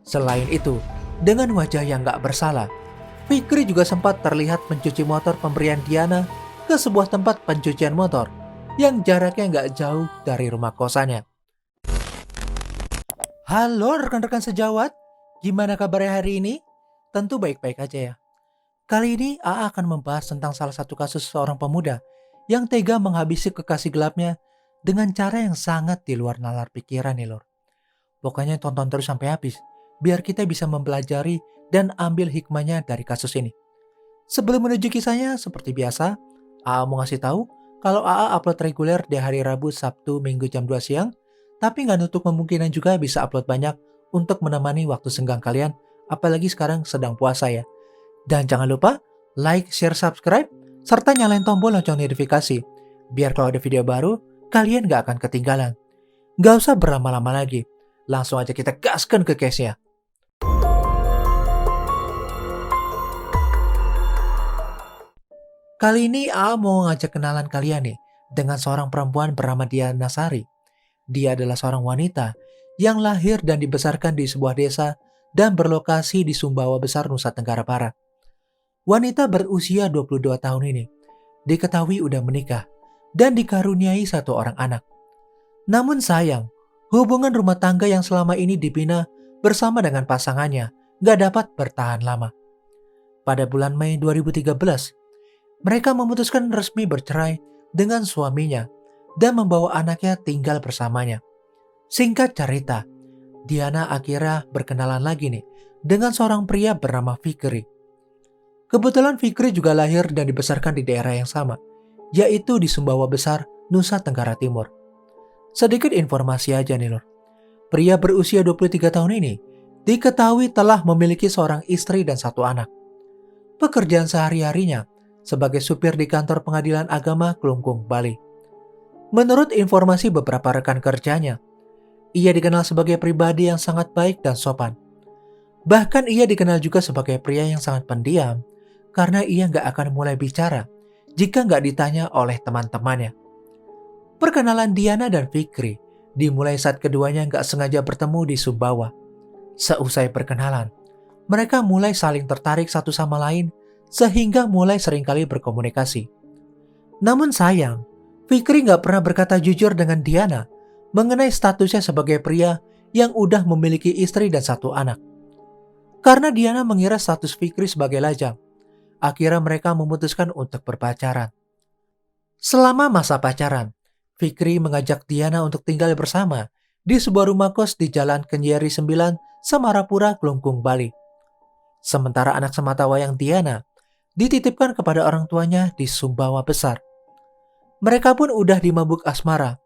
Selain itu, dengan wajah yang gak bersalah, Fikri juga sempat terlihat mencuci motor pemberian Diana ke sebuah tempat pencucian motor yang jaraknya gak jauh dari rumah kosannya. Halo rekan-rekan sejawat, gimana kabarnya hari ini? Tentu baik-baik aja ya. Kali ini AA akan membahas tentang salah satu kasus seorang pemuda yang tega menghabisi kekasih gelapnya dengan cara yang sangat di luar nalar pikiran nih lor. Pokoknya tonton terus sampai habis, biar kita bisa mempelajari dan ambil hikmahnya dari kasus ini. Sebelum menuju kisahnya, seperti biasa, AA mau ngasih tahu kalau AA upload reguler di hari Rabu, Sabtu, Minggu jam 2 siang, tapi nggak nutup kemungkinan juga bisa upload banyak untuk menemani waktu senggang kalian, apalagi sekarang sedang puasa ya. Dan jangan lupa like, share, subscribe, serta nyalain tombol lonceng notifikasi, biar kalau ada video baru, kalian nggak akan ketinggalan. Nggak usah berlama-lama lagi, langsung aja kita gaskan ke case-nya. Kali ini AA mau ngajak kenalan kalian nih dengan seorang perempuan bernama Diana Sari. Dia adalah seorang wanita yang lahir dan dibesarkan di sebuah desa dan berlokasi di Sumbawa Besar, Nusa Tenggara Barat. Wanita berusia 22 tahun ini diketahui udah menikah dan dikaruniai satu orang anak. Namun sayang, hubungan rumah tangga yang selama ini dibina bersama dengan pasangannya gak dapat bertahan lama. Pada bulan Mei 2013, mereka memutuskan resmi bercerai dengan suaminya dan membawa anaknya tinggal bersamanya. Singkat cerita, Diana akhirnya berkenalan lagi nih dengan seorang pria bernama Fikri. Kebetulan Fikri juga lahir dan dibesarkan di daerah yang sama, yaitu di Sumbawa Besar, Nusa Tenggara Timur. Sedikit informasi aja nih lor. Pria berusia 23 tahun ini diketahui telah memiliki seorang istri dan satu anak. Pekerjaan sehari-harinya sebagai supir di kantor pengadilan agama Klungkung, Bali. Menurut informasi beberapa rekan kerjanya, ia dikenal sebagai pribadi yang sangat baik dan sopan. Bahkan ia dikenal juga sebagai pria yang sangat pendiam karena ia nggak akan mulai bicara jika nggak ditanya oleh teman-temannya. Perkenalan Diana dan Fikri dimulai saat keduanya nggak sengaja bertemu di Sumbawa. Seusai perkenalan, mereka mulai saling tertarik satu sama lain sehingga mulai seringkali berkomunikasi. Namun sayang, Fikri nggak pernah berkata jujur dengan Diana mengenai statusnya sebagai pria yang udah memiliki istri dan satu anak. Karena Diana mengira status Fikri sebagai lajang, akhirnya mereka memutuskan untuk berpacaran. Selama masa pacaran, Fikri mengajak Diana untuk tinggal bersama di sebuah rumah kos di Jalan Kenyeri 9, Samarapura, Klungkung, Bali. Sementara anak sematawayang Diana dititipkan kepada orang tuanya di Sumbawa Besar. Mereka pun udah dimabuk asmara.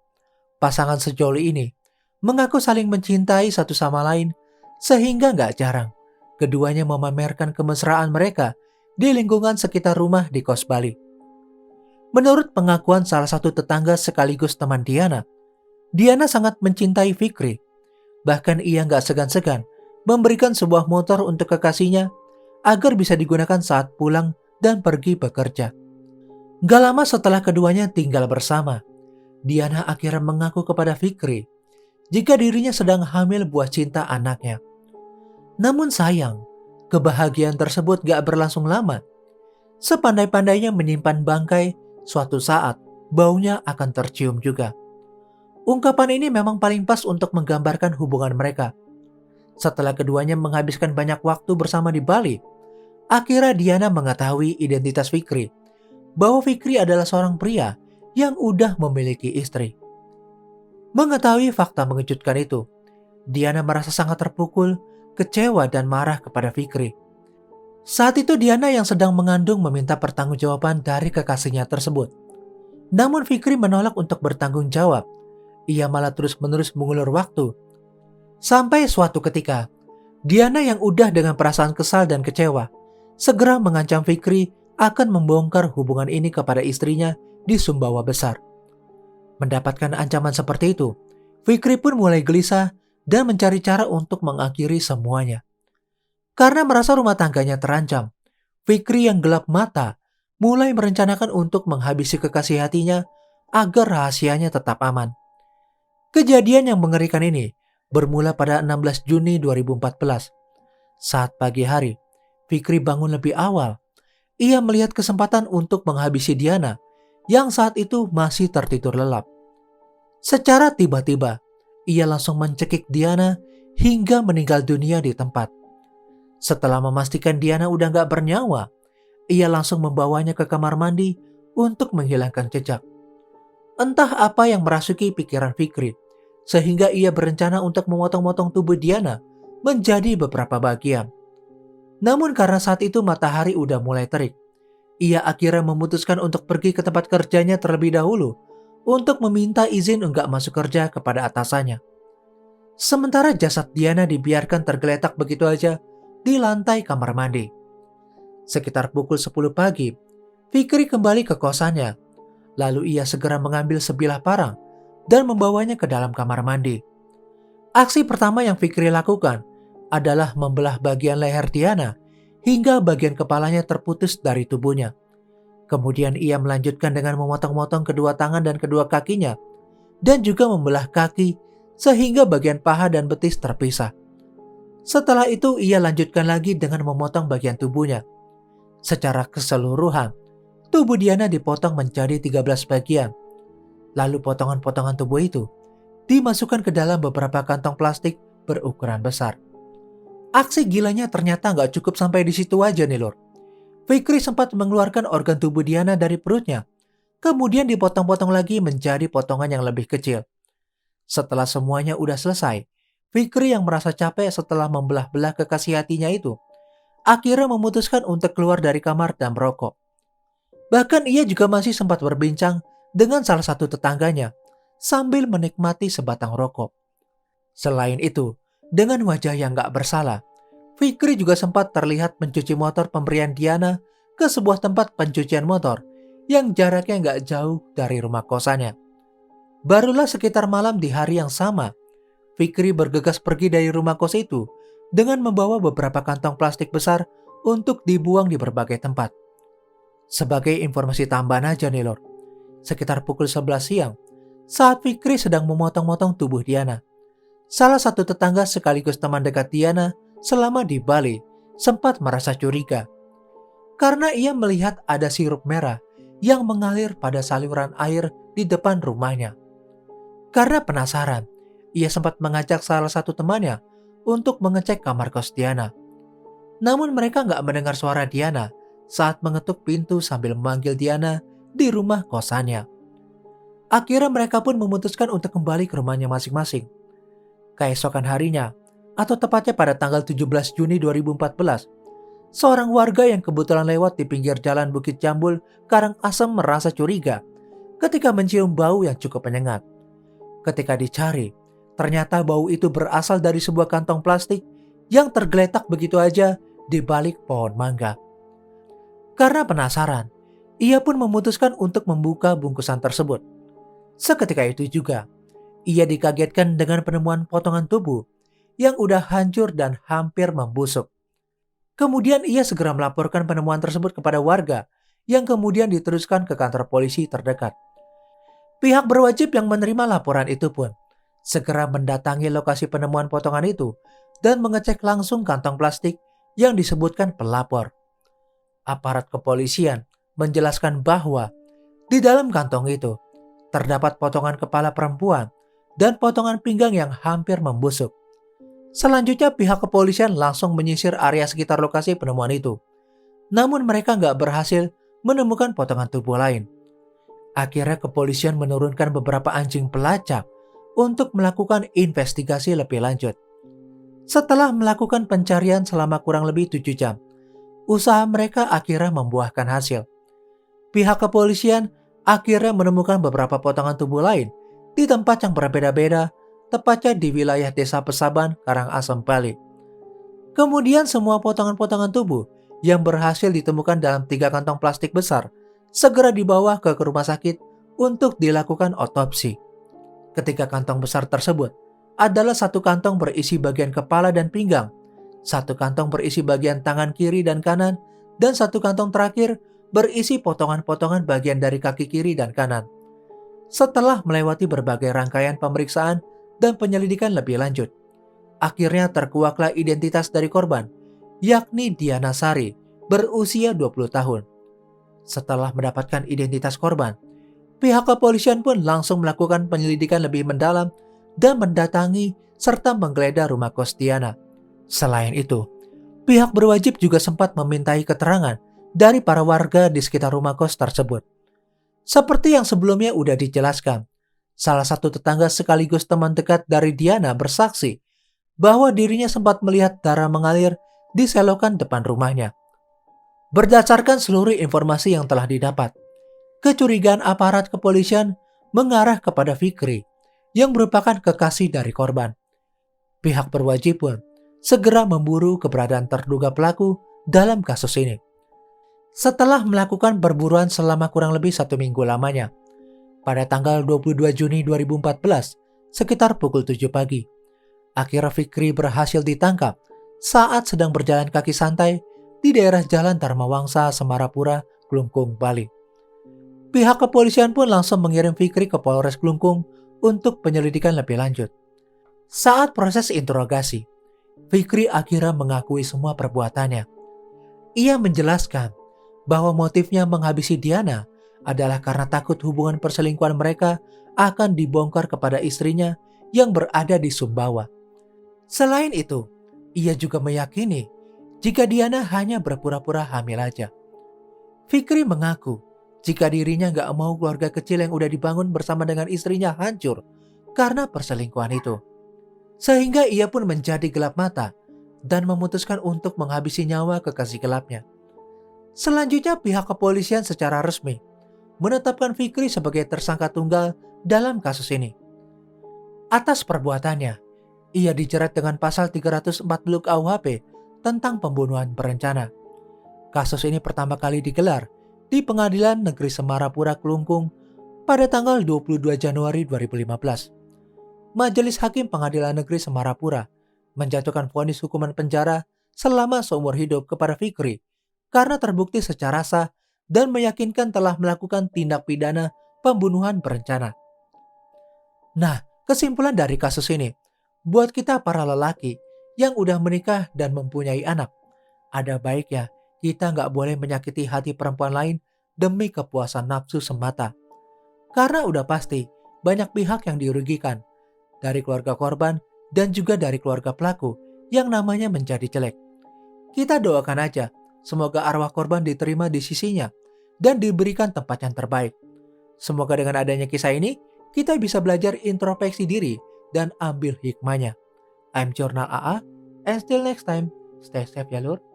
Pasangan sejoli ini mengaku saling mencintai satu sama lain sehingga gak jarang keduanya memamerkan kemesraan mereka di lingkungan sekitar rumah di kos Bali. Menurut pengakuan salah satu tetangga sekaligus teman Diana, Diana sangat mencintai Fikri. Bahkan ia gak segan-segan memberikan sebuah motor untuk kekasihnya agar bisa digunakan saat pulang dan pergi bekerja. Gak lama setelah keduanya tinggal bersama, Diana akhirnya mengaku kepada Fikri jika dirinya sedang hamil buah cinta anaknya. Namun sayang, kebahagiaan tersebut gak berlangsung lama. Sepandai-pandainya menyimpan bangkai, suatu saat baunya akan tercium juga. Ungkapan ini memang paling pas untuk menggambarkan hubungan mereka. Setelah keduanya menghabiskan banyak waktu bersama di Bali, akhirnya Diana mengetahui identitas Fikri, bahwa Fikri adalah seorang pria yang udah memiliki istri. Mengetahui fakta mengejutkan itu, Diana merasa sangat terpukul, kecewa dan marah kepada Fikri. Saat itu Diana yang sedang mengandung meminta pertanggungjawaban dari kekasihnya tersebut. Namun Fikri menolak untuk bertanggung jawab. Ia malah terus-menerus mengulur waktu. Sampai suatu ketika, Diana yang udah dengan perasaan kesal dan kecewa, segera mengancam Fikri akan membongkar hubungan ini kepada istrinya di Sumbawa Besar. Mendapatkan ancaman seperti itu, Fikri pun mulai gelisah dan mencari cara untuk mengakhiri semuanya. Karena merasa rumah tangganya terancam, Fikri yang gelap mata mulai merencanakan untuk menghabisi kekasih hatinya agar rahasianya tetap aman. Kejadian yang mengerikan ini bermula pada 16 Juni 2014. Saat pagi hari, Fikri bangun lebih awal. Ia melihat kesempatan untuk menghabisi Diana yang saat itu masih tertidur lelap. Secara tiba-tiba, ia langsung mencekik Diana hingga meninggal dunia di tempat. Setelah memastikan Diana udah gak bernyawa, ia langsung membawanya ke kamar mandi untuk menghilangkan jejak. Entah apa yang merasuki pikiran Fikri, sehingga ia berencana untuk memotong-motong tubuh Diana menjadi beberapa bagian. Namun karena saat itu matahari udah mulai terik, ia akhirnya memutuskan untuk pergi ke tempat kerjanya terlebih dahulu untuk meminta izin enggak masuk kerja kepada atasannya. Sementara jasad Diana dibiarkan tergeletak begitu aja di lantai kamar mandi. Sekitar pukul 10 pagi, Fikri kembali ke kosannya. Lalu ia segera mengambil sebilah parang dan membawanya ke dalam kamar mandi. Aksi pertama yang Fikri lakukan adalah membelah bagian leher Diana hingga bagian kepalanya terputus dari tubuhnya. Kemudian ia melanjutkan dengan memotong-motong kedua tangan dan kedua kakinya dan juga membelah kaki sehingga bagian paha dan betis terpisah. Setelah itu ia lanjutkan lagi dengan memotong bagian tubuhnya. Secara keseluruhan, tubuh Diana dipotong menjadi 13 bagian. Lalu potongan-potongan tubuh itu dimasukkan ke dalam beberapa kantong plastik berukuran besar. Aksi gilanya ternyata nggak cukup sampai di situ aja nih lor. Fikri sempat mengeluarkan organ tubuh Diana dari perutnya, kemudian dipotong-potong lagi menjadi potongan yang lebih kecil. Setelah semuanya udah selesai, Fikri yang merasa capek setelah membelah-belah kekasih hatinya itu, akhirnya memutuskan untuk keluar dari kamar dan merokok. Bahkan ia juga masih sempat berbincang dengan salah satu tetangganya sambil menikmati sebatang rokok. Selain itu, dengan wajah yang gak bersalah, Fikri juga sempat terlihat mencuci motor pemberian Diana ke sebuah tempat pencucian motor yang jaraknya gak jauh dari rumah kosannya. Barulah sekitar malam di hari yang sama, Fikri bergegas pergi dari rumah kos itu dengan membawa beberapa kantong plastik besar untuk dibuang di berbagai tempat. Sebagai informasi tambahan aja nih lor, sekitar pukul 11 siang, saat Fikri sedang memotong-motong tubuh Diana, salah satu tetangga sekaligus teman dekat Diana selama di Bali sempat merasa curiga. Karena ia melihat ada sirup merah yang mengalir pada saluran air di depan rumahnya. Karena penasaran, ia sempat mengajak salah satu temannya untuk mengecek kamar kos Diana. Namun mereka nggak mendengar suara Diana saat mengetuk pintu sambil memanggil Diana di rumah kosannya. Akhirnya mereka pun memutuskan untuk kembali ke rumahnya masing-masing. Keesokan harinya, atau tepatnya pada tanggal 17 Juni 2014, seorang warga yang kebetulan lewat di pinggir jalan Bukit Jambul, Karangasem merasa curiga ketika mencium bau yang cukup menyengat. Ketika dicari, ternyata bau itu berasal dari sebuah kantong plastik yang tergeletak begitu aja di balik pohon mangga. Karena penasaran, ia pun memutuskan untuk membuka bungkusan tersebut. Seketika itu juga, ia dikagetkan dengan penemuan potongan tubuh yang udah hancur dan hampir membusuk. Kemudian ia segera melaporkan penemuan tersebut kepada warga yang kemudian diteruskan ke kantor polisi terdekat. Pihak berwajib yang menerima laporan itu pun segera mendatangi lokasi penemuan potongan itu dan mengecek langsung kantong plastik yang disebutkan pelapor. Aparat kepolisian menjelaskan bahwa di dalam kantong itu terdapat potongan kepala perempuan dan potongan pinggang yang hampir membusuk. Selanjutnya pihak kepolisian langsung menyisir area sekitar lokasi penemuan itu. Namun mereka nggak berhasil menemukan potongan tubuh lain. Akhirnya kepolisian menurunkan beberapa anjing pelacak untuk melakukan investigasi lebih lanjut. Setelah melakukan pencarian selama kurang lebih 7 jam, usaha mereka akhirnya membuahkan hasil. Pihak kepolisian akhirnya menemukan beberapa potongan tubuh lain di tempat yang berbeda-beda, tepatnya di wilayah Desa Pesaban, Karangasem, Bali. Kemudian semua potongan-potongan tubuh yang berhasil ditemukan dalam 3 kantong plastik besar segera dibawa ke rumah sakit untuk dilakukan otopsi. Ketiga kantong besar tersebut adalah satu kantong berisi bagian kepala dan pinggang, satu kantong berisi bagian tangan kiri dan kanan, dan satu kantong terakhir berisi potongan-potongan bagian dari kaki kiri dan kanan. Setelah melewati berbagai rangkaian pemeriksaan dan penyelidikan lebih lanjut, Akhirnya terkuaklah identitas dari korban, yakni Diana Sari, berusia 20 tahun. Setelah mendapatkan identitas korban, pihak kepolisian pun langsung melakukan penyelidikan lebih mendalam dan mendatangi serta menggeledah rumah kos Diana. Selain itu, pihak berwajib juga sempat memintai keterangan dari para warga di sekitar rumah kos tersebut. Seperti yang sebelumnya udah dijelaskan, salah satu tetangga sekaligus teman dekat dari Diana bersaksi bahwa dirinya sempat melihat darah mengalir di selokan depan rumahnya. Berdasarkan seluruh informasi yang telah didapat, kecurigaan aparat kepolisian mengarah kepada Fikri yang merupakan kekasih dari korban. Pihak berwajib pun segera memburu keberadaan terduga pelaku dalam kasus ini. Setelah melakukan perburuan selama kurang lebih 1 minggu lamanya, pada tanggal 22 Juni 2014, sekitar pukul 7 pagi, akhirnya Fikri berhasil ditangkap saat sedang berjalan kaki santai di daerah Jalan Dharma Wangsa, Semarapura, Klungkung, Bali. Pihak kepolisian pun langsung mengirim Fikri ke Polres Klungkung untuk penyelidikan lebih lanjut. Saat proses interogasi, Fikri akhirnya mengakui semua perbuatannya. Ia menjelaskan bahwa motifnya menghabisi Diana adalah karena takut hubungan perselingkuhan mereka akan dibongkar kepada istrinya yang berada di Sumbawa. Selain itu, ia juga meyakini jika Diana hanya berpura-pura hamil aja. Fikri mengaku jika dirinya gak mau keluarga kecil yang udah dibangun bersama dengan istrinya hancur karena perselingkuhan itu. Sehingga ia pun menjadi gelap mata dan memutuskan untuk menghabisi nyawa kekasih gelapnya. Selanjutnya pihak kepolisian secara resmi menetapkan Fikri sebagai tersangka tunggal dalam kasus ini. Atas perbuatannya, ia dijerat dengan pasal 340 KUHP tentang pembunuhan berencana. Kasus ini pertama kali digelar di Pengadilan Negeri Semarapura Klungkung pada tanggal 22 Januari 2015. Majelis Hakim Pengadilan Negeri Semarapura menjatuhkan vonis hukuman penjara selama seumur hidup kepada Fikri karena terbukti secara sah dan meyakinkan telah melakukan tindak pidana pembunuhan berencana. Nah, kesimpulan dari kasus ini, buat kita para lelaki yang udah menikah dan mempunyai anak, ada baiknya kita nggak boleh menyakiti hati perempuan lain demi kepuasan nafsu semata. Karena udah pasti banyak pihak yang dirugikan, dari keluarga korban dan juga dari keluarga pelaku yang namanya menjadi jelek. Kita doakan aja, semoga arwah korban diterima di sisinya dan diberikan tempat yang terbaik. Semoga dengan adanya kisah ini, kita bisa belajar introspeksi diri dan ambil hikmahnya. I'm Jurnal AA, and still next time, stay safe ya lur.